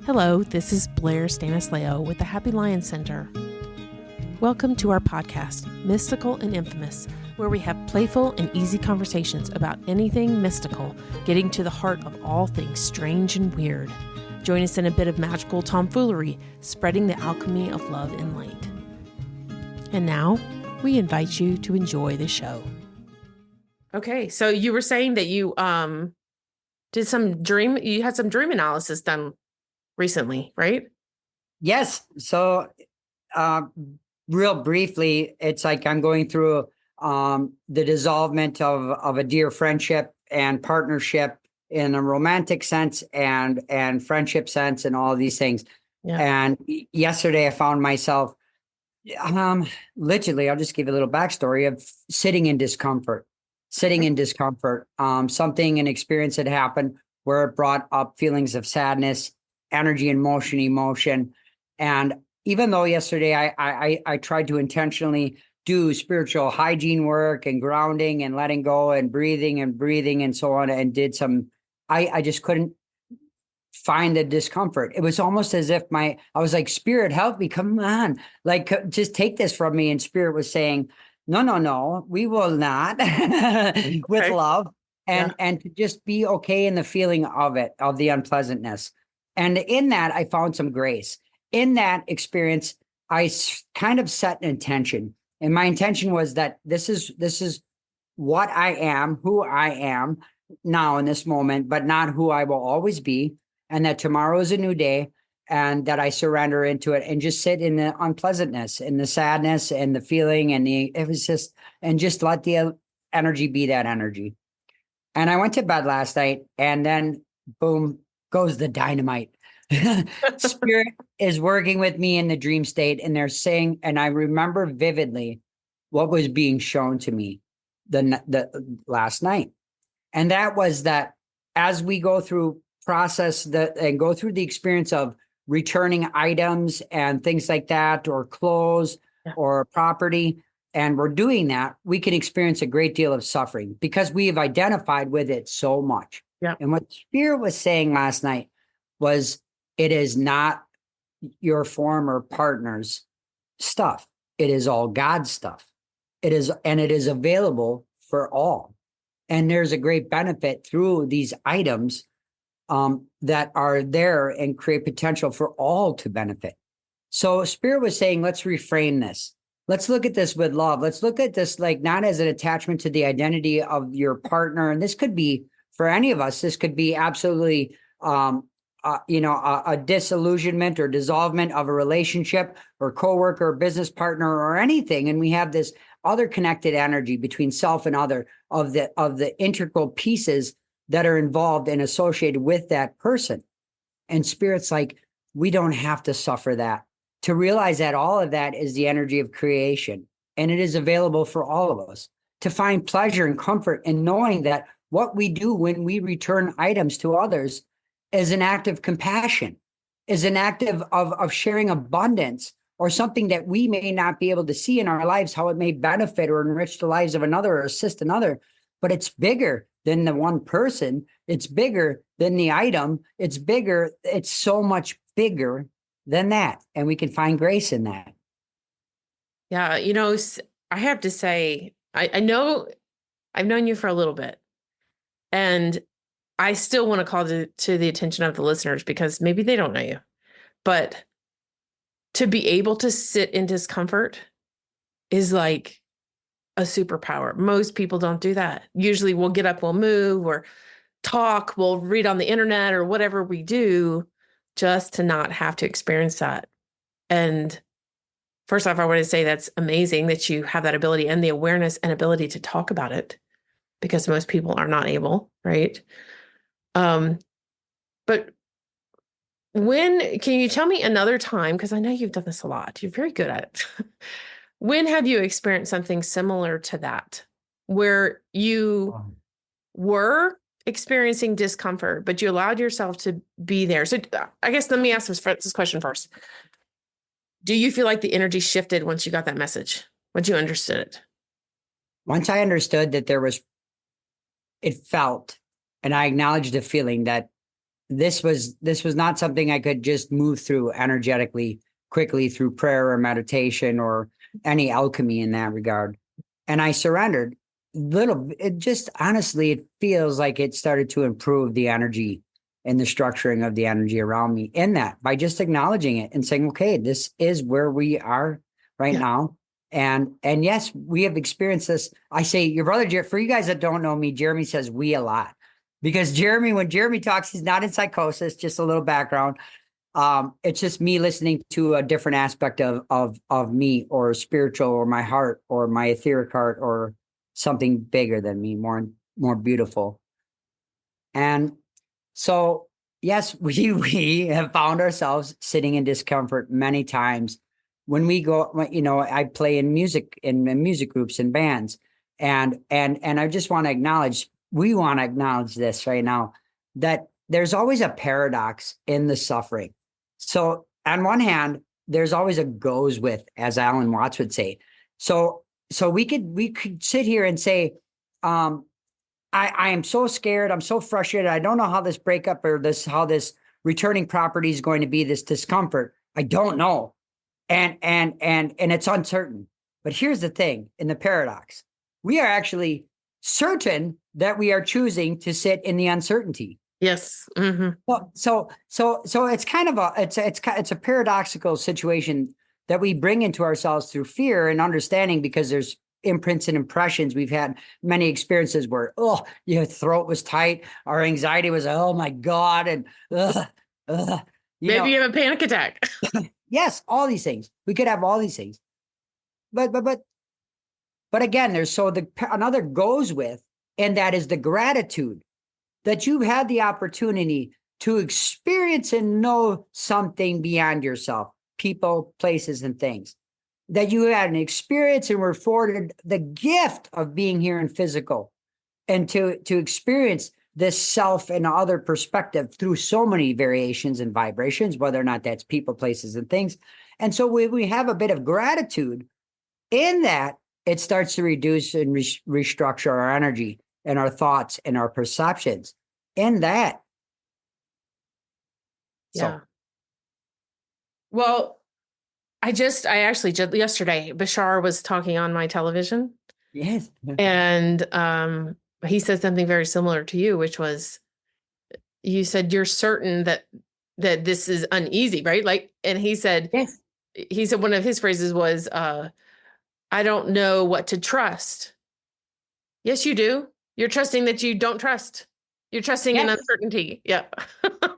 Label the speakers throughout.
Speaker 1: Hello, this is Blair Stanislao with the Happy Lion Center. Welcome to our podcast, Mystical and Infamous, where we have playful and easy conversations about anything mystical, getting to the heart of all things strange and weird. Join us in a bit of magical tomfoolery, spreading the alchemy of love and light. And now, we invite you to enjoy the show. Okay, so you were saying that you had some dream analysis done recently, right?
Speaker 2: Yes. So, real briefly, it's like I'm going through the dissolvement of a dear friendship and partnership in a romantic sense and friendship sense and all of these things. Yeah. And yesterday I found myself, literally, I'll just give you a little backstory of sitting in discomfort. An experience had happened where it brought up feelings of sadness, energy and emotion. And even though yesterday I tried to intentionally do spiritual hygiene work and grounding and letting go and breathing and so on, and did some, I just couldn't find the discomfort. It was almost as if I was like, Spirit, help me, come on, like, just take this from me. And Spirit was saying, no, we will not with love. And to just be okay in the feeling of it, of the unpleasantness. And in that, I found some grace. In that experience, I kind of set an intention. And my intention was that this is what I am, who I am now in this moment, but not who I will always be. And that tomorrow is a new day, and that I surrender into it and just sit in the unpleasantness and the sadness and the feeling and just let the energy be that energy. And I went to bed last night, and then boom goes the dynamite. Spirit is working with me in the dream state, and they're saying, and I remember vividly what was being shown to me the last night. And that was that as we go through and go through the experience of returning items and things like that, or clothes or property, and we're doing that, we can experience a great deal of suffering because we have identified with it so much. Yeah. And what Spirit was saying last night was, it is not your former partner's stuff. It is all God's stuff. It is available for all. And there's a great benefit through these items that are there and create potential for all to benefit. So Spirit was saying, let's reframe this. Let's look at this with love. Let's look at this like not as an attachment to the identity of your partner. And this could be, for any of us, this could be absolutely, a disillusionment or dissolvement of a relationship or coworker or business partner or anything. And we have this other connected energy between self and other of the integral pieces that are involved and associated with that person. And Spirit's like, we don't have to suffer that. To realize that all of that is the energy of creation, and it is available for all of us to find pleasure and comfort in knowing that what we do when we return items to others is an act of compassion, is an act of sharing abundance, or something that we may not be able to see in our lives, how it may benefit or enrich the lives of another or assist another. But it's bigger than the one person. It's bigger than the item. It's bigger. It's so much bigger than that. And we can find grace in that.
Speaker 1: Yeah. I have to say, I know I've known you for a little bit, and I still want to call to the attention of the listeners because maybe they don't know you, but to be able to sit in discomfort is like a superpower. Most people don't do that. Usually we'll get up, we'll move or talk, we'll read on the internet or whatever we do just to not have to experience that. And first off, I want to say that's amazing that you have that ability and the awareness and ability to talk about it, because most people are not able, right? But can you tell me another time? Because I know you've done this a lot. You're very good at it. When have you experienced something similar to that, where you were experiencing discomfort, but you allowed yourself to be there? So I guess let me ask this question first. Do you feel like the energy shifted once you got that message? Once you understood it?
Speaker 2: Once I understood that it felt, and I acknowledged the feeling that this was not something I could just move through energetically, quickly through prayer or meditation or any alchemy in that regard. And I surrendered. It just honestly, it feels like it started to improve the energy and the structuring of the energy around me in that by just acknowledging it and saying, okay, this is where we are right now. And yes, we have experienced this. I say your brother, for you guys that don't know me, Jeremy says we a lot because Jeremy, when Jeremy talks, he's not in psychosis, just a little background. It's just me listening to a different aspect of me or spiritual or my heart or my etheric heart or something bigger than me, more beautiful. And so, yes, we have found ourselves sitting in discomfort many times when we go, I play in music groups and bands. And I just want to acknowledge, we want to acknowledge this right now, that there's always a paradox in the suffering. So on one hand, there's always a goes with, as Alan Watts would say. So we could sit here and say, I am so scared. I'm so frustrated. I don't know how this breakup or how this returning property is going to be, this discomfort. I don't know. And it's uncertain. But here's the thing in the paradox, we are actually certain that we are choosing to sit in the uncertainty.
Speaker 1: Yes. Mm-hmm.
Speaker 2: So it's kind of it's a paradoxical situation that we bring into ourselves through fear and understanding, because there's imprints and impressions. We've had many experiences where, your throat was tight. Our anxiety was, oh my God. And
Speaker 1: maybe you have a panic attack.
Speaker 2: Yes, all these things. We could have all these things. But again, there's another goes with, and that is the gratitude that you've had the opportunity to experience and know something beyond yourself, people, places, and things. That you had an experience and were afforded the gift of being here in physical, and to experience this self and other perspective through so many variations and vibrations, whether or not that's people, places, and things. And so we have a bit of gratitude in that. It starts to reduce and restructure our energy and our thoughts and our perceptions in that.
Speaker 1: Yeah. Well, I actually just yesterday, Bashar was talking on my television.
Speaker 2: Yes.
Speaker 1: And he said something very similar to you, which was, you said you're certain that this is uneasy, right? Like, and he said,
Speaker 2: yes.
Speaker 1: He said one of his phrases was, I don't know what to trust. Yes, you do. You're trusting that you don't trust. You're trusting in uncertainty. Yeah.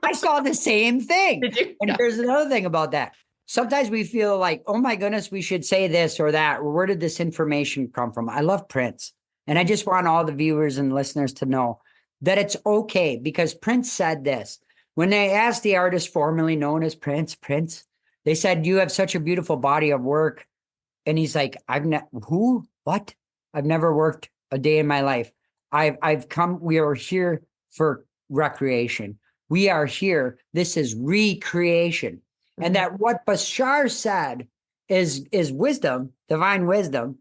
Speaker 2: I saw the same thing.
Speaker 1: Did you?
Speaker 2: And here's another thing about that. Sometimes we feel like, oh my goodness, we should say this or that. Where did this information come from? I love Prince. And I just want all the viewers and listeners to know that it's okay, because Prince said this. When they asked the artist formerly known as Prince, they said, you have such a beautiful body of work. And he's like, what? I've never worked a day in my life. I've come, we are here for recreation. We are here. This is recreation. And that what Bashar said is wisdom, divine wisdom,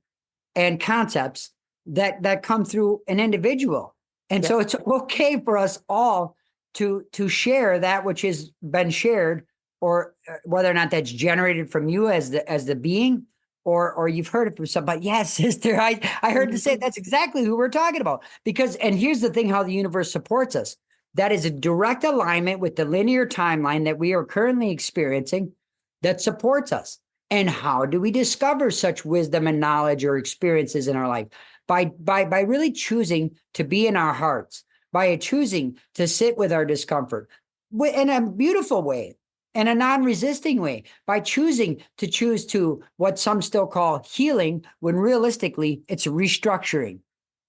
Speaker 2: and concepts that come through an individual. And so it's okay for us all to share that which has been shared, or whether or not that's generated from you as the being, or you've heard it from somebody. Yes, sister, I heard to say that's exactly who we're talking about. Because, and here's the thing, how the universe supports us. That is a direct alignment with the linear timeline that we are currently experiencing that supports us. And how do we discover such wisdom and knowledge or experiences in our life? By really choosing to be in our hearts, by choosing to sit with our discomfort in a beautiful way, in a non-resisting way, by choosing to what some still call healing, when realistically it's restructuring.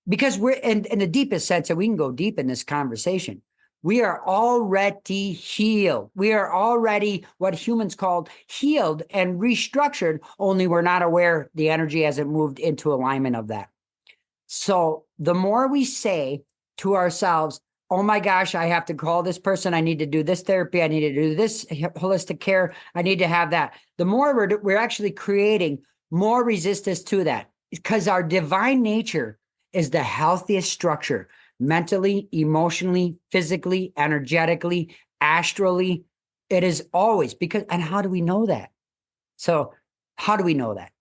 Speaker 2: Because we're in the deepest sense, and we can go deep in this conversation, we are already healed. We are already what humans called healed and restructured, only we're not aware the energy hasn't moved into alignment of that. So the more we say to ourselves, oh my gosh, I have to call this person, I need to do this therapy, I need to do this holistic care, I need to have that, the more we're actually creating more resistance to that, because our divine nature is the healthiest structure, mentally, emotionally, physically, energetically, astrally. It is always because, and how do we know that? So how do we know that?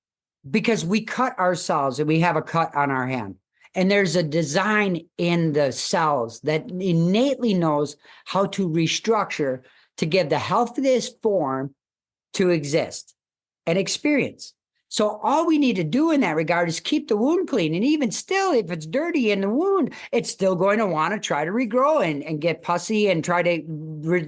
Speaker 2: Because we cut ourselves and we have a cut on our hand. And there's a design in the cells that innately knows how to restructure to give the healthiest form to exist and experience. So all we need to do in that regard is keep the wound clean. And even still, if it's dirty in the wound, it's still going to want to try to regrow and get pussy and try to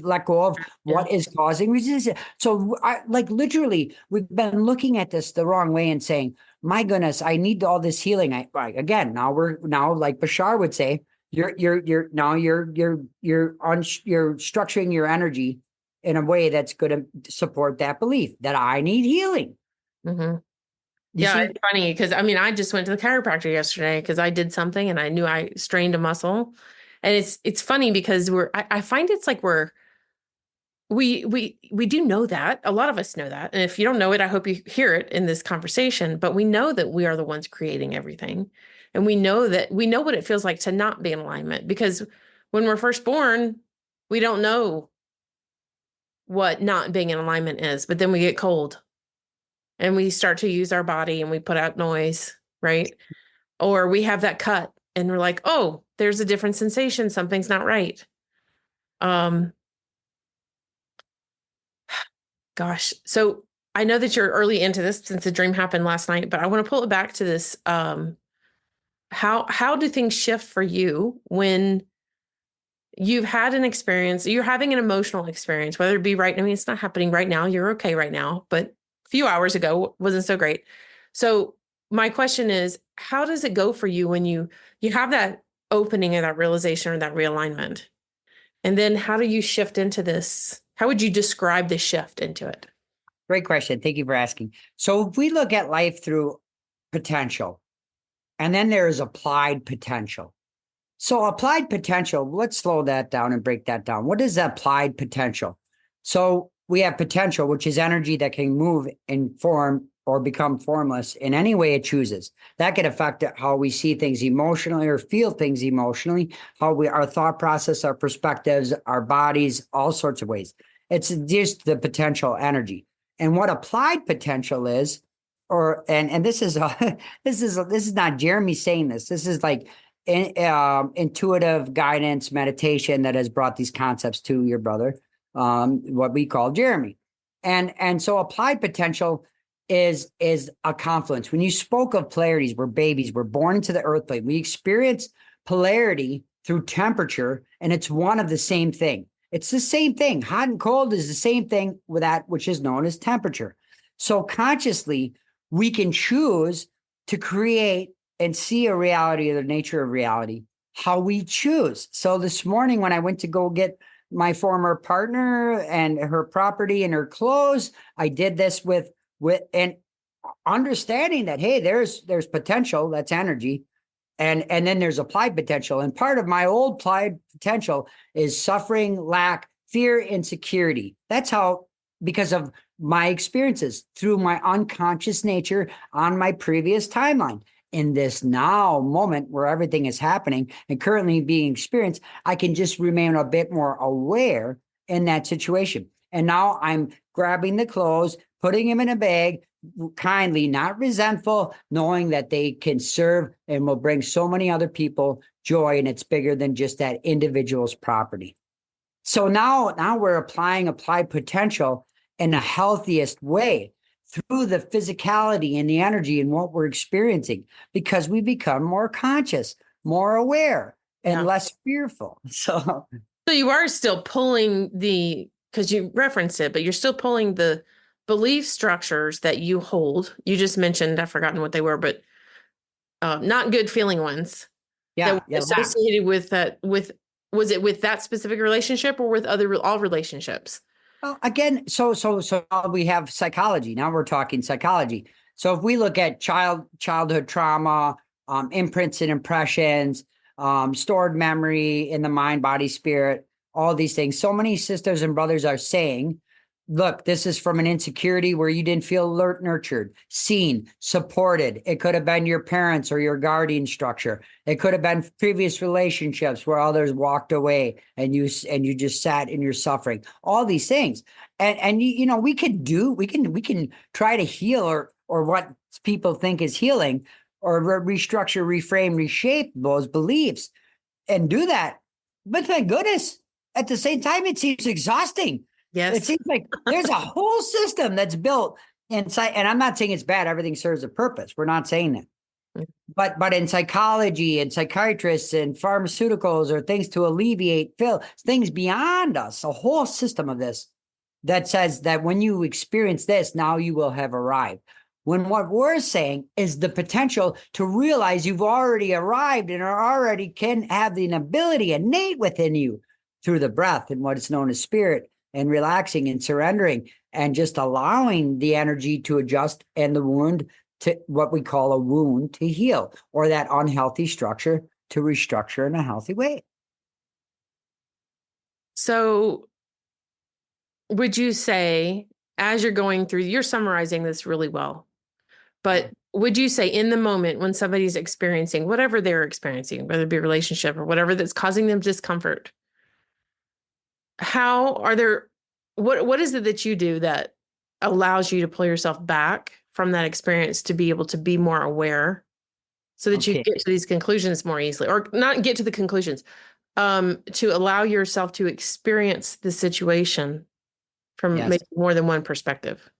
Speaker 2: let go of what is causing resistance. So literally, we've been looking at this the wrong way and saying, my goodness, I need all this healing. Now like Bashar would say, you're structuring your energy in a way that's going to support that belief that I need healing.
Speaker 1: Mm-hmm. Yeah, it's funny because I just went to the chiropractor yesterday because I did something and I knew I strained a muscle, and it's funny because I find it's like we do know that. A lot of us know that, and if you don't know it, I hope you hear it in this conversation. But we know that we are the ones creating everything, and we know what it feels like to not be in alignment, because when we're first born, we don't know what not being in alignment is, but then we get cold. And we start to use our body and we put out noise, right? Or we have that cut and we're like, oh, there's a different sensation. Something's not right. Gosh. So I know that you're early into this since the dream happened last night, but I want to pull it back to this. How do things shift for you when you've had an experience, you're having an emotional experience, whether it be right, it's not happening right now. You're okay right now, but few hours ago wasn't so great. So my question is, how does it go for you when you have that opening or that realization or that realignment? And then how do you shift into this? How would you describe the shift into it?
Speaker 2: Great question. Thank you for asking. So if we look at life through potential, and then there is applied potential. So applied potential, let's slow that down and break that down. What is applied potential? So we have potential, which is energy that can move and form or become formless in any way it chooses. That could affect how we see things emotionally or feel things emotionally, our thought process, our perspectives, our bodies, all sorts of ways. It's just the potential energy. And what applied potential is, and this is this is not Jeremy saying this. This is like intuitive guidance meditation that has brought these concepts to your brother. What we call Jeremy. And so applied potential is a confluence. When you spoke of polarities, we're babies, we're born into the earth plate. We experience polarity through temperature, and it's one of the same thing. It's the same thing. Hot and cold is the same thing with that which is known as temperature. So consciously, we can choose to create and see a reality, or the nature of reality, how we choose. So this morning when I went to go get my former partner and her property and her clothes, I did this with and understanding that, hey, there's potential, that's energy, and then there's applied potential. And part of my old applied potential is suffering, lack, fear, insecurity. That's how, because of my experiences through my unconscious nature on my previous timeline. In this now moment where everything is happening and currently being experienced, I can just remain a bit more aware in that situation. And now I'm grabbing the clothes, putting them in a bag, kindly, not resentful, knowing that they can serve and will bring so many other people joy, and it's bigger than just that individual's property. So now we're applying applied potential in the healthiest way, through the physicality and the energy and what we're experiencing, because we become more conscious, more aware, and less fearful. So
Speaker 1: you are still pulling because you referenced it, but you're still pulling the belief structures that you hold. You just mentioned, I've forgotten what they were, but not good feeling ones.
Speaker 2: Yeah.
Speaker 1: Associated with that, was it with that specific relationship or with all relationships?
Speaker 2: Well, again, so we have psychology. Now we're talking psychology. So if we look at childhood trauma, imprints and impressions, stored memory in the mind, body, spirit, all these things. So many sisters and brothers are saying look, this is from an insecurity where you didn't feel alert, nurtured, seen, supported. It could have been your parents or your guardian structure. It could have been previous relationships where others walked away and you just sat in your suffering. All these things. And you know, we can try to heal or what people think is healing, or restructure, reframe, reshape those beliefs and do that. But thank goodness, at the same time, it seems exhausting.
Speaker 1: Yes.
Speaker 2: It seems like there's a whole system that's built inside. And I'm not saying it's bad. Everything serves a purpose. We're not saying that. But in psychology and psychiatrists and pharmaceuticals or things to alleviate things beyond us, a whole system of this that says that when you experience this, now you will have arrived. When what we're saying is the potential to realize you've already arrived and are already can have the ability innate within you through the breath and what is known as spirit, and relaxing and surrendering and just allowing the energy to adjust and the wound to what we call a wound to heal, or that unhealthy structure to restructure in a healthy way.
Speaker 1: So would you say, as you're going through, you're summarizing this really well, but would you say in the moment when somebody's experiencing whatever they're experiencing, whether it be a relationship or whatever that's causing them discomfort, what is it that you do that allows you to pull yourself back from that experience to be able to be more aware so that you get to these conclusions more easily, or not get to the conclusions, to allow yourself to experience the situation from maybe more than one perspective?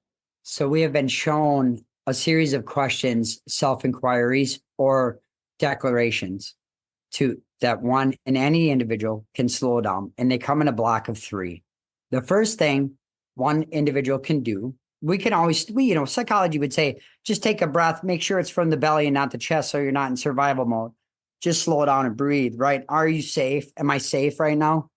Speaker 2: So we have been shown a series of questions, self-inquiries or declarations to that one in any individual can slow down, and they come in a block of 3. The first thing one individual can do, psychology would say, just take a breath, make sure it's from the belly and not the chest so you're not in survival mode. Just slow down and breathe, right? Are you safe? Am I safe right now?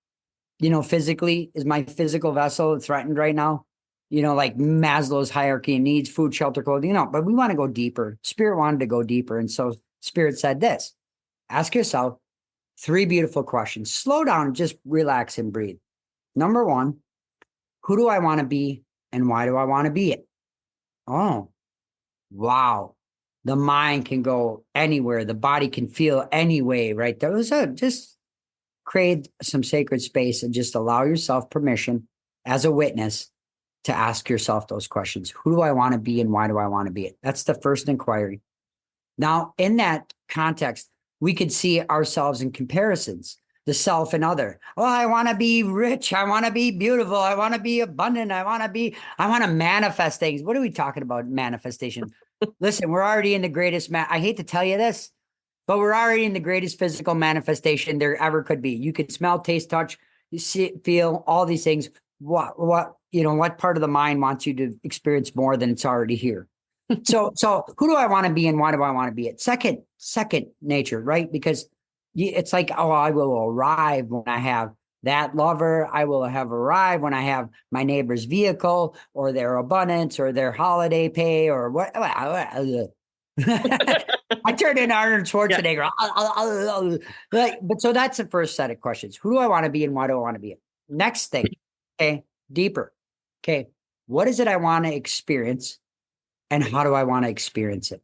Speaker 2: Physically, is my physical vessel threatened right now? Like Maslow's hierarchy of needs, food, shelter, clothing, but we want to go deeper. Spirit wanted to go deeper. And so Spirit said this, ask yourself 3 beautiful questions. Slow down and just relax and breathe. Number 1, who do I want to be and why do I want to be it? Oh, wow. The mind can go anywhere. The body can feel any way, right? Just create some sacred space and just allow yourself permission as a witness to ask yourself those questions. Who do I want to be and why do I want to be it? That's the first inquiry. Now, in that context, we could see ourselves in comparisons, the self and other. Oh, I want to be rich. I want to be beautiful. I want to be abundant. I want to manifest things. What are we talking about? Manifestation. Listen, we're already in the greatest, I hate to tell you this, but we're already in the greatest physical manifestation there ever could be. You can smell, taste, touch, you see, feel all these things. What part of the mind wants you to experience more than it's already here? So who do I want to be and why do I want to be it? Second nature, right? Because it's like, oh, I will arrive when I have that lover. I will have arrived when I have my neighbor's vehicle or their abundance or their holiday pay or what. I turned into Arnold Schwarzenegger. But so that's the first set of questions. Who do I want to be and why do I want to be it? Next thing, okay, deeper. Okay, what is it I want to experience and how do I want to experience it?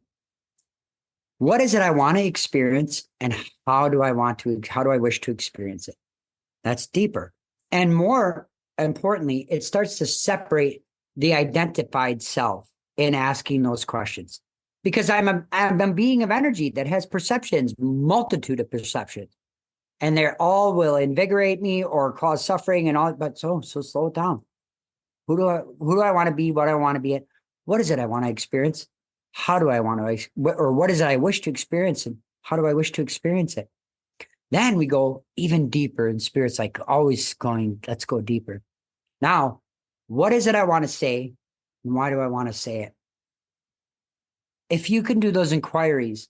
Speaker 2: What is it I want to experience and how do I wish to experience it? That's deeper. And more importantly, it starts to separate the identified self in asking those questions. Because I'm a being of energy that has perceptions, multitude of perceptions. And they all will invigorate me or cause suffering and all, but so slow it down. Who do I want to be? What do I want to be it? What is it I want to experience? How do I want to, or what is it I wish to experience and how do I wish to experience it? Then we go even deeper and Spirit's like always going, let's go deeper. Now, what is it I want to say and why do I want to say it? If you can do those inquiries,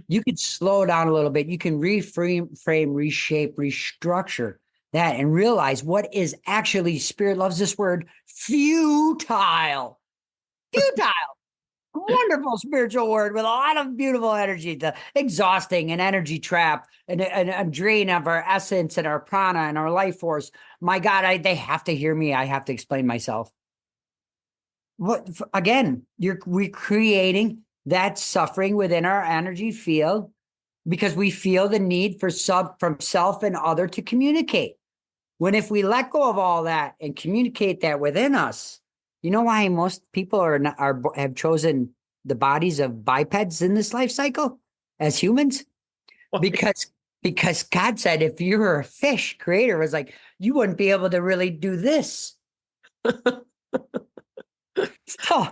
Speaker 2: you could slow down a little bit. You can reframe, reshape, restructure that and realize what is actually, Spirit loves this word, futile. Wonderful spiritual word with a lot of beautiful energy, the exhausting and energy trap and a drain of our essence and our prana and our life force. My God, they have to hear me. I have to explain myself. Again, we're creating that suffering within our energy field because we feel the need from self and other to communicate. When if we let go of all that and communicate that within us, you know why most people have chosen the bodies of bipeds in this life cycle as humans? Because God said if you were a fish, creator was like, you wouldn't be able to really do this. So,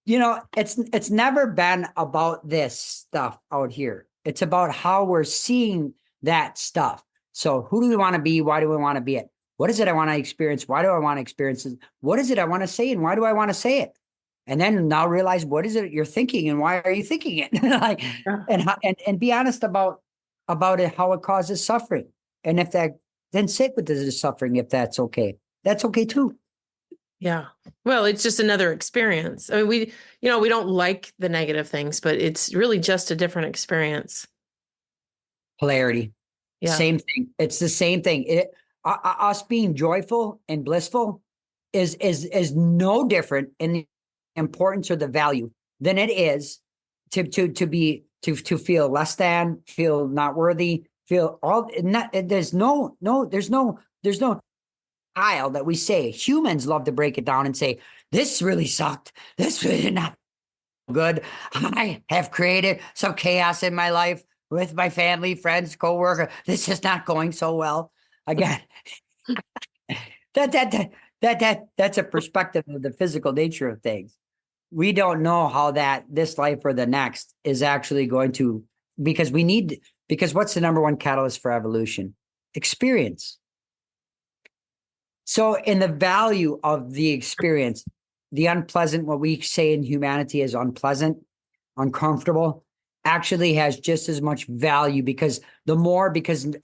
Speaker 2: it's never been about this stuff out here. It's about how we're seeing that stuff. So who do we want to be? Why do we want to be it? What is it I want to experience? Why do I want to experience it? What is it I want to say? And why do I want to say it? And then now realize what is it you're thinking and why are you thinking it? Like, and be honest about it, how it causes suffering. And if that, then sit with the suffering. If that's okay too.
Speaker 1: Yeah. Well, it's just another experience. I mean, we don't like the negative things, but it's really just a different experience.
Speaker 2: Polarity.
Speaker 1: Yeah.
Speaker 2: Same thing. It's the same thing. Us being joyful and blissful is no different in the importance or the value than it is to feel less than, feel not worthy, feel all not. There's no aisle that we say. Humans love to break it down and say, this really sucked. This really not good. I have created some chaos in my life with my family, friends, coworker. This is not going so well. Again, that's a perspective of the physical nature of things. We don't know how this life or the next is actually going to, because what's the number one catalyst for evolution? Experience. So in the value of the experience, the unpleasant, what we say in humanity is unpleasant, uncomfortable, actually has just as much value because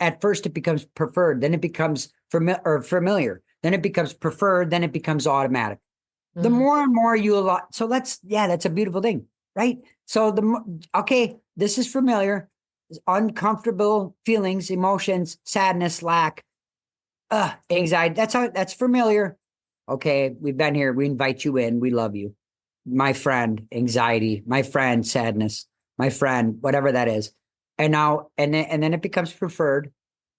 Speaker 2: at first it becomes preferred, then it becomes familiar, then it becomes preferred, then it becomes automatic. Mm-hmm. The more and more you allow, so that's a beautiful thing, right? So this is familiar, uncomfortable feelings, emotions, sadness, lack, anxiety. That's familiar. Okay, we've been here. We invite you in. We love you. My friend, anxiety. My friend, sadness. My friend, whatever that is. And now, and then it becomes preferred.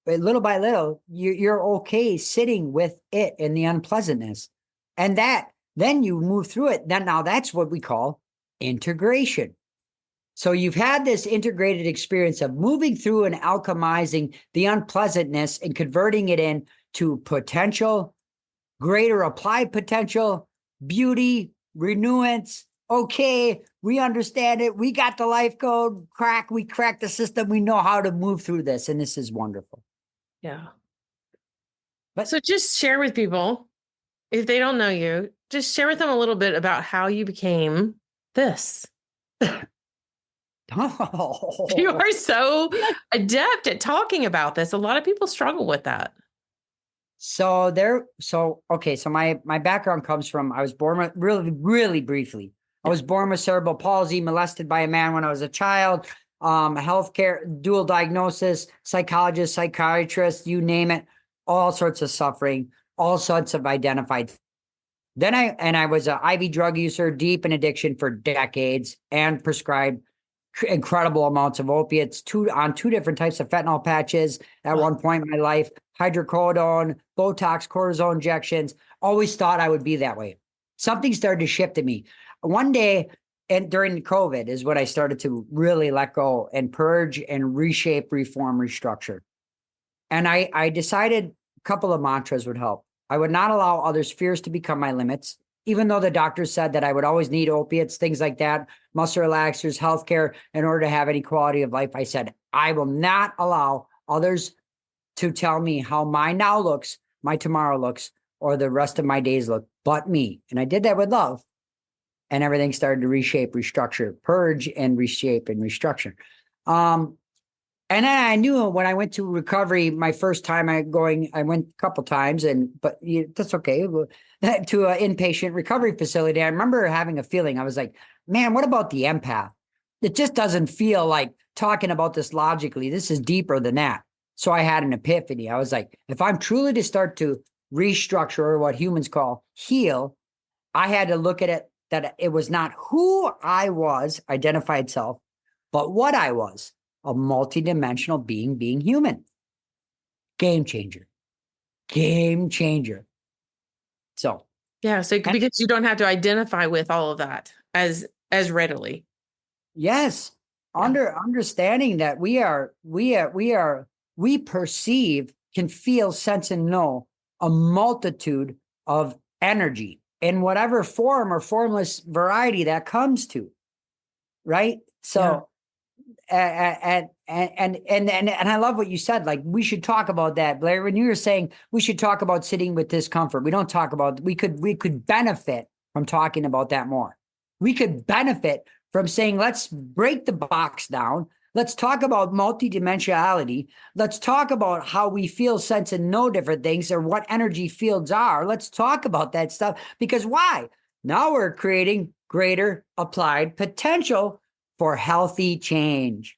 Speaker 2: But little by little, you're okay sitting with it in the unpleasantness. And then you move through it. Now that's what we call integration. So you've had this integrated experience of moving through and alchemizing the unpleasantness and converting it into potential, greater applied potential, beauty, renewance. Okay, we understand it. We got the life code we cracked the system. We know how to move through this. And this is wonderful.
Speaker 1: Yeah. So just share with people, if they don't know you, just share with them a little bit about how you became this. Oh. You are so adept at talking about this. A lot of people struggle with that.
Speaker 2: So my background comes from, I was born with, really, really briefly. I was born with cerebral palsy, molested by a man when I was a child, healthcare, dual diagnosis, psychologist, psychiatrist, you name it, all sorts of suffering, all sorts of identified. Then I was an IV drug user, deep in addiction for decades, and prescribed incredible amounts of opiates, on two different types of fentanyl patches at one point in my life, hydrocodone, Botox, cortisone injections. Always thought I would be that way. Something started to shift in me. One day, and during COVID is when I started to really let go and purge and reshape, reform, restructure. And I decided a couple of mantras would help. I would not allow others' fears to become my limits. Even though the doctors said that I would always need opiates, things like that, muscle relaxers, healthcare, in order to have any quality of life, I said, I will not allow others to tell me how my now looks, my tomorrow looks, or the rest of my days look, but me. And I did that with love. And everything started to reshape, restructure, purge, and reshape and restructure. And then I knew when I went to recovery, my first time I went a couple times, but that's okay. To an inpatient recovery facility, I remember having a feeling. I was like, man, what about the empath? It just doesn't feel like talking about this logically. This is deeper than that. So I had an epiphany. I was like, if I'm truly to start to restructure, or what humans call heal, I had to look at it that it was not who I was, identified self, but what I was, a multidimensional being human. Game changer. Game changer. So
Speaker 1: Yeah. So because you don't have to identify with all of that as readily.
Speaker 2: yes,
Speaker 1: Yeah.
Speaker 2: understanding that we perceive, can feel, sense, and know a multitude of energy in whatever form or formless variety that comes to, right? So, and I love what you said. Like, we should talk about that, Blair. When you were saying we should talk about sitting with discomfort, we don't talk about. We could benefit from talking about that more. We could benefit from saying, let's break the box down. Let's talk about multidimensionality. Let's talk about how we feel, sense, and know different things, or what energy fields are. Let's talk about that stuff, because why? Now we're creating greater applied potential for healthy change.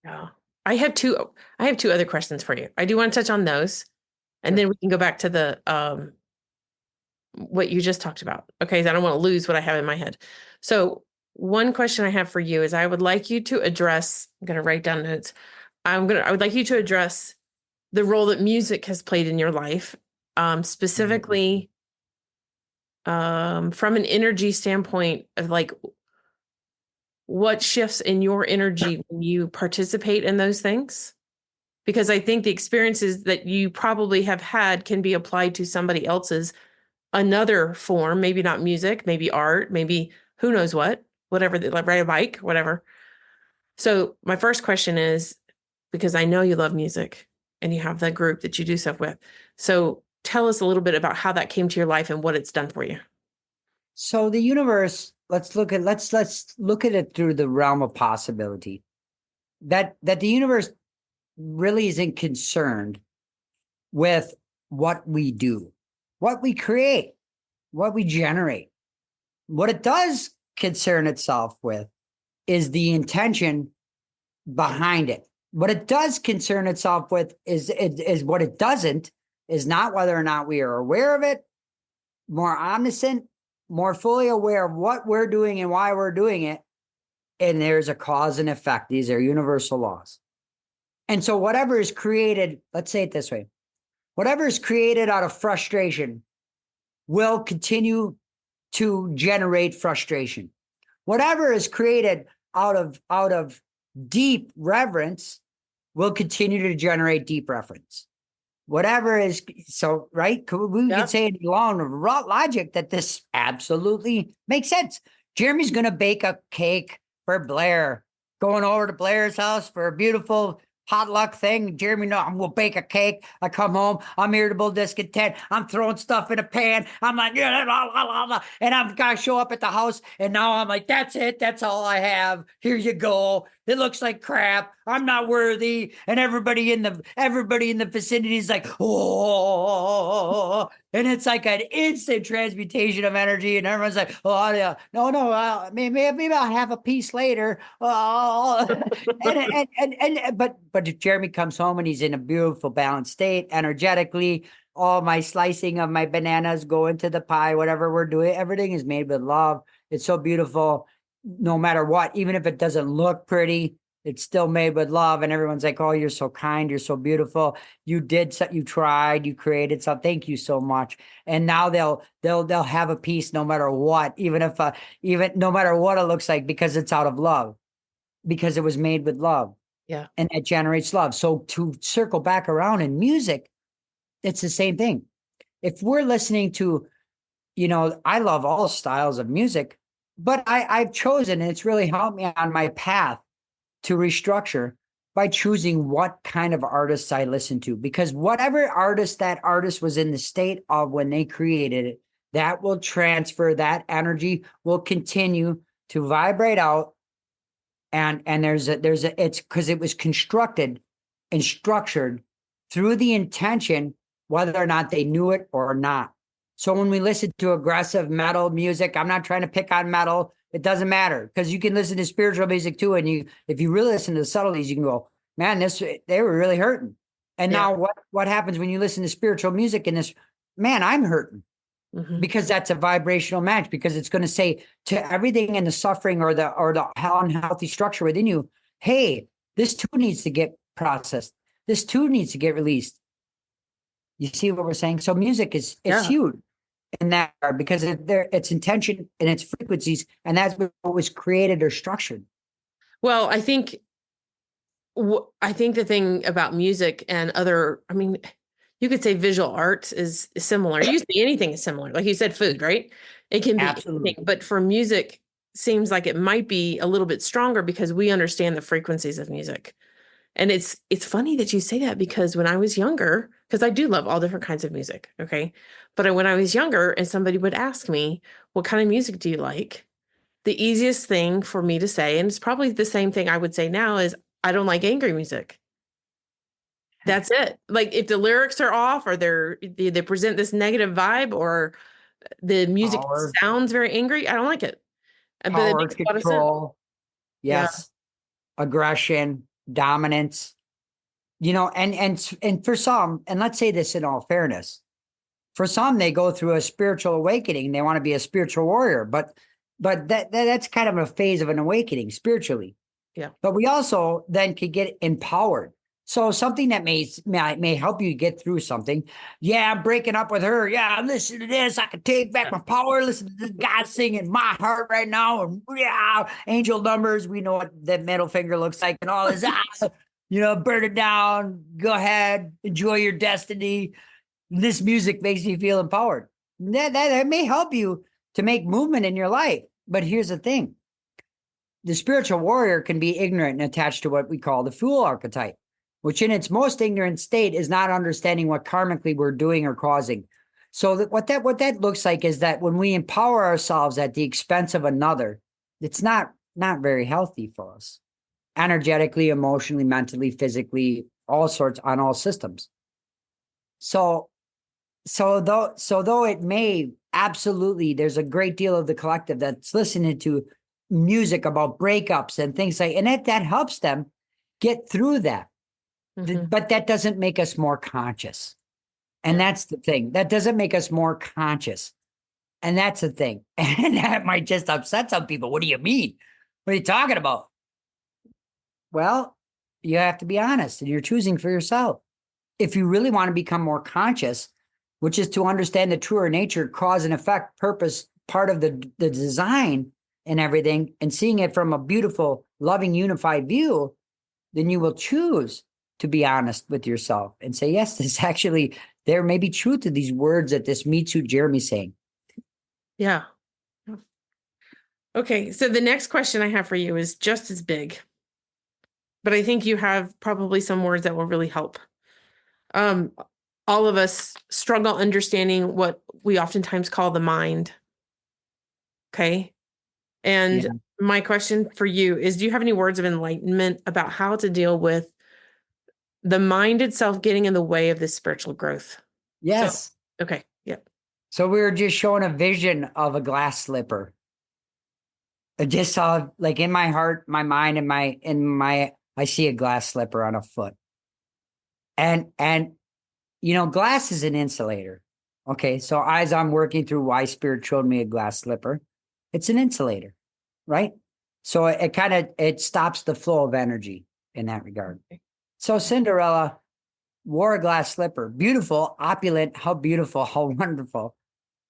Speaker 1: Yeah. I have two other questions for you. I do want to touch on those, and then we can go back to the what you just talked about. Okay, I don't want to lose what I have in my head. So one question I have for you is, I would like you to address, I'm going to write down notes. I would like you to address the role that music has played in your life, specifically from an energy standpoint of like what shifts in your energy when you participate in those things. Because I think the experiences that you probably have had can be applied to somebody else's another form, maybe not music, maybe art, maybe who knows what, whatever, like ride a bike, whatever. So my first question is, because I know you love music and you have that group that you do stuff with. So tell us a little bit about how that came to your life and what it's done for you.
Speaker 2: So the universe, let's look at it through the realm of possibility. That the universe really isn't concerned with what we do, what we create, what we generate. What it does concern itself with is the intention behind it. What it does concern itself with is what it doesn't, is not whether or not we are aware of it, more omniscient, more fully aware of what we're doing and why we're doing it. And there's a cause and effect. These are universal laws. And so whatever is created, let's say it this way, whatever is created out of frustration will continue to generate frustration. Whatever is created out of deep reverence will continue to generate deep reverence. Whatever is so, right? We can say in along raw logic that this absolutely makes sense. Jeremy's going to bake a cake for Blair, going over to Blair's house for a beautiful potluck thing. Jeremy, no, I'm gonna bake a cake. I come home, I'm irritable, discontent. I'm throwing stuff in a pan. I'm like, yeah, blah, blah, blah, blah. And I'm gonna show up at the house, and now I'm like, that's it. That's all I have. Here you go. It looks like crap. I'm not worthy. And everybody in the vicinity is like, oh, and it's like an instant transmutation of energy. And everyone's like, oh yeah, no, maybe I'll have a piece later. Oh, but if Jeremy comes home and he's in a beautiful balanced state, energetically, all my slicing of my bananas go into the pie, whatever we're doing, everything is made with love. It's so beautiful. No matter what, even if it doesn't look pretty, it's still made with love. And everyone's like, oh, you're so kind. You're so beautiful. You tried, you created. So thank you so much. And now they'll have a piece no matter what, even no matter what it looks like, because it's out of love, because it was made with love.
Speaker 1: Yeah.
Speaker 2: And it generates love. So to circle back around in music, it's the same thing. If we're listening to, I love all styles of music, but I've chosen, and it's really helped me on my path to restructure, by choosing what kind of artists I listen to, because whatever artist that artist was in the state of when they created it, that will transfer, that energy will continue to vibrate out. And it's because it was constructed and structured through the intention, whether or not they knew it or not. So when we listen to aggressive metal music, I'm not trying to pick on metal. It doesn't matter, because you can listen to spiritual music too. And if you really listen to the subtleties, you can go, man, they were really hurting. And now what happens when you listen to spiritual music and this, man, I'm hurting. because that's a vibrational match, because it's going to say to everything in the suffering or the unhealthy structure within you, hey, this too needs to get processed. This too needs to get released. You see what we're saying? So music is huge in that regard, because it's intention and its frequencies, and that's what was created or structured.
Speaker 1: Well, I think the thing about music and other, I mean, you could say visual arts is similar. You say anything is similar. Like you said, food, right? It can be
Speaker 2: Absolutely.
Speaker 1: anything, but for music, seems like it might be a little bit stronger because we understand the frequencies of music. And it's funny that you say that, because when I was younger, because I do love all different kinds of music, okay? But when I was younger and somebody would ask me, what kind of music do you like? The easiest thing for me to say, and it's probably the same thing I would say now, is I don't like angry music. That's it. Like if the lyrics are off, or they present this negative vibe, or the music
Speaker 2: Power,
Speaker 1: sounds very angry, I don't like it. But it
Speaker 2: power,
Speaker 1: makes a lot of sense.
Speaker 2: control.
Speaker 1: Yeah.
Speaker 2: Yes. Aggression, dominance, and for some, and let's say this in all fairness, for some, they go through a spiritual awakening. They want to be a spiritual warrior, but that's kind of a phase of an awakening spiritually.
Speaker 1: Yeah.
Speaker 2: But we also then could get empowered. So something that may help you get through something. Yeah, I'm breaking up with her. Yeah, listen to this. I can take back my power. Listen to this guy singing my heart right now. And yeah, angel numbers. We know what that middle finger looks like and all this. Burn it down. Go ahead. Enjoy your destiny. This music makes you feel empowered. That may help you to make movement in your life. But here's the thing. The spiritual warrior can be ignorant and attached to what we call the fool archetype, which in its most ignorant state is not understanding what karmically we're doing or causing. So what that looks like is that when we empower ourselves at the expense of another, it's not very healthy for us, energetically, emotionally, mentally, physically, all sorts, on all systems. So though it may absolutely, there's a great deal of the collective that's listening to music about breakups and things like, and that helps them get through that. But that doesn't make us more conscious. And that's the thing. That doesn't make us more conscious. And that's the thing. And that might just upset some people. What do you mean? What are you talking about? Well, you have to be honest, and you're choosing for yourself. If you really want to become more conscious, which is to understand the truer nature, cause and effect, purpose, part of the design and everything, and seeing it from a beautiful, loving, unified view, then you will choose to be honest with yourself and say, yes, there may be truth to these words that this Me Too Jeremy's saying.
Speaker 1: Yeah. Okay. So the next question I have for you is just as big, but I think you have probably some words that will really help. All of us struggle understanding what we oftentimes call the mind. Okay. And my question for you is, do you have any words of enlightenment about how to deal with the mind itself getting in the way of this spiritual growth?
Speaker 2: Yes.
Speaker 1: So, okay. Yep.
Speaker 2: So we were just showing a vision of a glass slipper. I just saw, like, in my heart, my mind, I see a glass slipper on a foot. And glass is an insulator. Okay. So as I'm working through why Spirit showed me a glass slipper, it's an insulator, right? So it stops the flow of energy in that regard. Okay. So Cinderella wore a glass slipper, beautiful, opulent, how beautiful, how wonderful.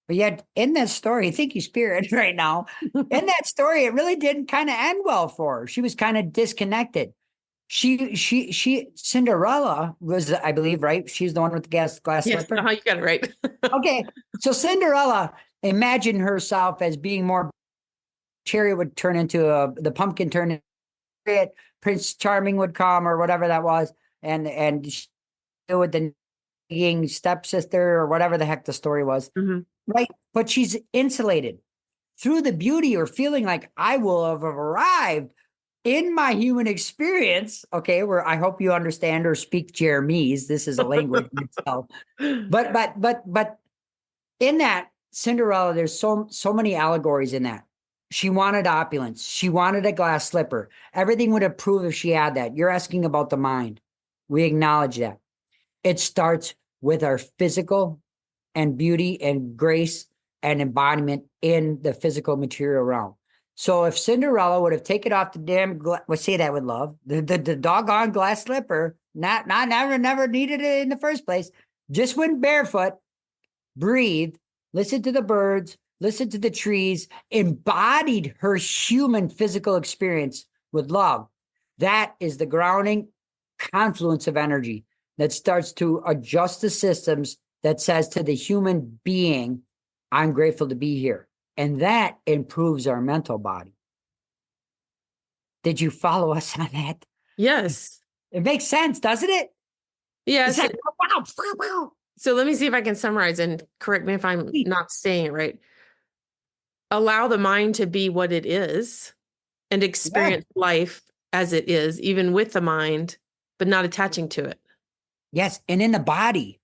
Speaker 2: But yet in that story, thank you, Spirit, right now. In that story, it really didn't kind of end well for her. She was kind of disconnected. Cinderella was, I believe, right? She's the one with the glass slipper.
Speaker 1: Yes, you got it right.
Speaker 2: Okay. So Cinderella imagined herself as being more, chariot would turn into the pumpkin turn into chariot, Prince Charming would come or whatever that was. And with the stepsister or whatever the heck the story was. Mm-hmm. Right. But she's insulated through the beauty, or feeling like I will have arrived in my human experience. Okay. Where I hope you understand or speak Jeremy's. This is a language in itself. But in that Cinderella, there's so many allegories in that. She wanted opulence. She wanted a glass slipper. Everything would improve if she had that. You're asking about the mind. We acknowledge that. It starts with our physical and beauty and grace and embodiment in the physical material realm. So if Cinderella would have taken off the damn, let's say that with love, the doggone glass slipper, never needed it in the first place, just went barefoot, breathed, listened to the birds, listened to the trees, embodied her human physical experience with love. That is the grounding confluence of energy that starts to adjust the systems that says to the human being, I'm grateful to be here. And that improves our mental body. Did you follow us on that?
Speaker 1: Yes.
Speaker 2: It makes sense, doesn't it?
Speaker 1: Yes.
Speaker 2: It's like, wow.
Speaker 1: So let me see if I can summarize and correct me if I'm not saying it right. Allow the mind to be what it is and experience life as it is, even with the mind, but not attaching to it.
Speaker 2: Yes. And in the body,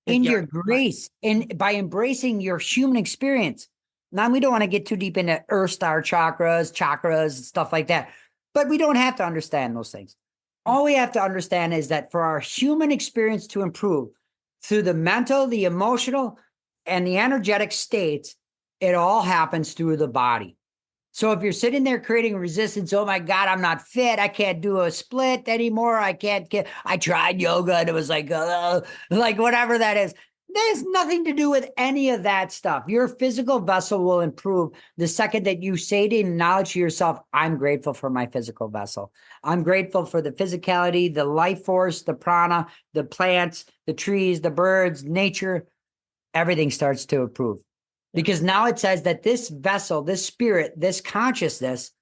Speaker 2: in your grace, and by embracing your human experience. Now, we don't want to get too deep into earth star chakras, stuff like that, but we don't have to understand those things. All we have to understand is that for our human experience to improve through the mental, the emotional, and the energetic states, it all happens through the body. So if you're sitting there creating resistance, oh my God, I'm not fit. I can't do a split anymore. I tried yoga and it was like whatever that is. There's nothing to do with any of that stuff. Your physical vessel will improve the second that you say to acknowledge to yourself, I'm grateful for my physical vessel. I'm grateful for the physicality, the life force, the prana, the plants, the trees, the birds, nature. Everything starts to improve. Because now it says that this vessel, this spirit, this consciousness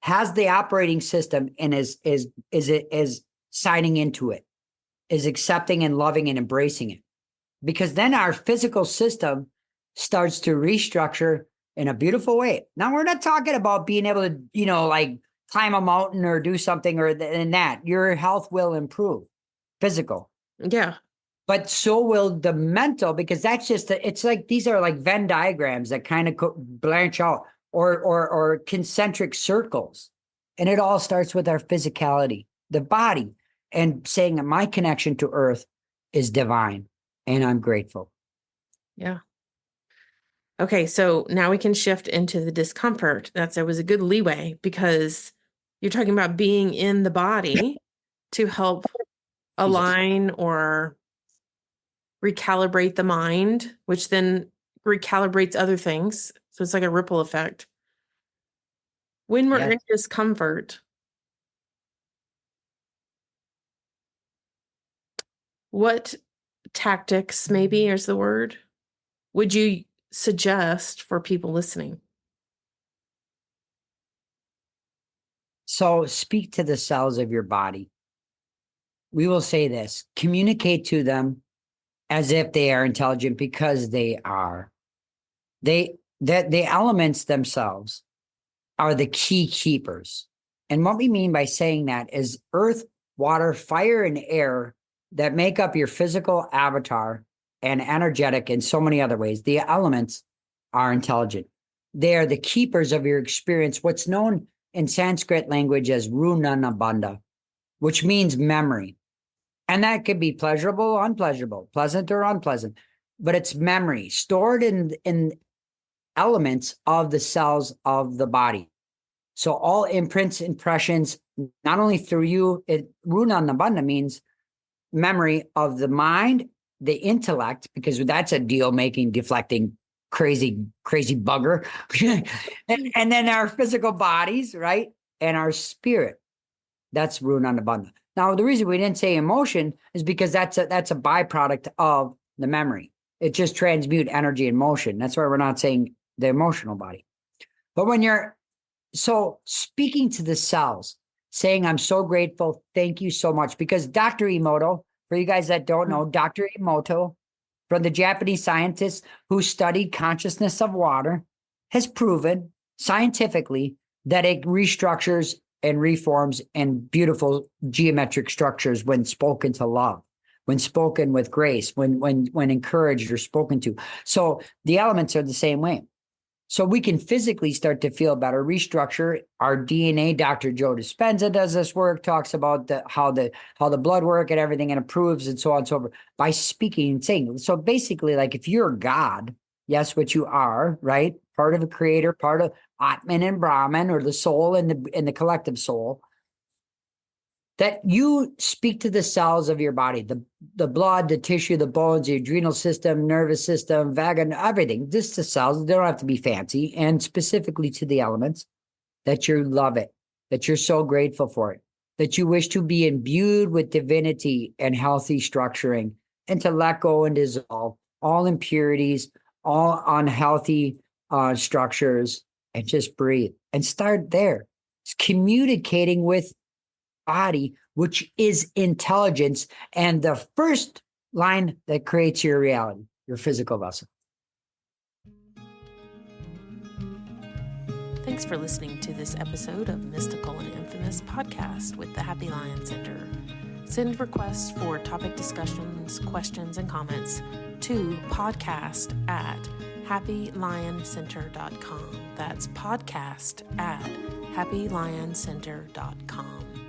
Speaker 2: has the operating system and is signing into it, is accepting and loving and embracing it. Because then our physical system starts to restructure in a beautiful way. Now, we're not talking about being able to, like climb a mountain or do something in that. Your health will improve, physical.
Speaker 1: Yeah.
Speaker 2: But so will the mental, because that's just, it's like, these are like Venn diagrams that kind of branch out or concentric circles. And it all starts with our physicality, the body, and saying that my connection to earth is divine and I'm grateful.
Speaker 1: Yeah. Okay. So now we can shift into the discomfort. That was a good leeway because you're talking about being in the body to help align or recalibrate the mind, which then recalibrates other things. So it's like a ripple effect. When we're in discomfort, what tactics, maybe is the word, would you suggest for people listening?
Speaker 2: So speak to the cells of your body. We will say this, communicate to them as if they are intelligent, because they are. The elements themselves are the key keepers. And what we mean by saying that is earth, water, fire, and air that make up your physical avatar and energetic in so many other ways. The elements are intelligent. They are the keepers of your experience, what's known in Sanskrit language as runanabandha, which means memory. And that could be pleasurable or unpleasurable, pleasant or unpleasant, but it's memory stored in elements of the cells of the body. So all imprints, impressions, not only through you, runanabandha means memory of the mind, the intellect, because that's a deal-making, deflecting, crazy bugger. and then our physical bodies, right? And our spirit. That's runanabandha. Now, the reason we didn't say emotion is because that's a byproduct of the memory. It just transmute energy and motion. That's why we're not saying the emotional body. But when you're speaking to the cells, saying, I'm so grateful, thank you so much. Because Dr. Emoto, for you guys that don't know, Dr. Emoto, from the Japanese scientist who studied consciousness of water, has proven scientifically that it restructures and reforms in beautiful geometric structures when spoken to love, when spoken with grace, when encouraged or spoken to. So the elements are the same way. So we can physically start to feel better, restructure our DNA. Dr. Joe Dispenza does this work, talks about how the blood work and everything, and improves and so on and so forth by speaking and saying. So basically, like if you're God yes, what you are, right? Part of a creator, part of Atman and Brahman, or the soul and the collective soul. That you speak to the cells of your body, the blood, the tissue, the bones, the adrenal system, nervous system, vagus, everything, just the cells. They don't have to be fancy, and specifically to the elements, that you love it, that you're so grateful for it, that you wish to be imbued with divinity and healthy structuring, and to let go and dissolve all impurities, all unhealthy structures, and just breathe and start there. It's communicating with body, which is intelligence, and the first line that creates your reality, your physical vessel.
Speaker 1: Thanks for listening to this episode of Mystical and Infamous Podcast with the Happy Lion Center. Send requests for topic discussions, questions, and comments to podcast@happylioncenter.com. That's podcast@happylioncenter.com.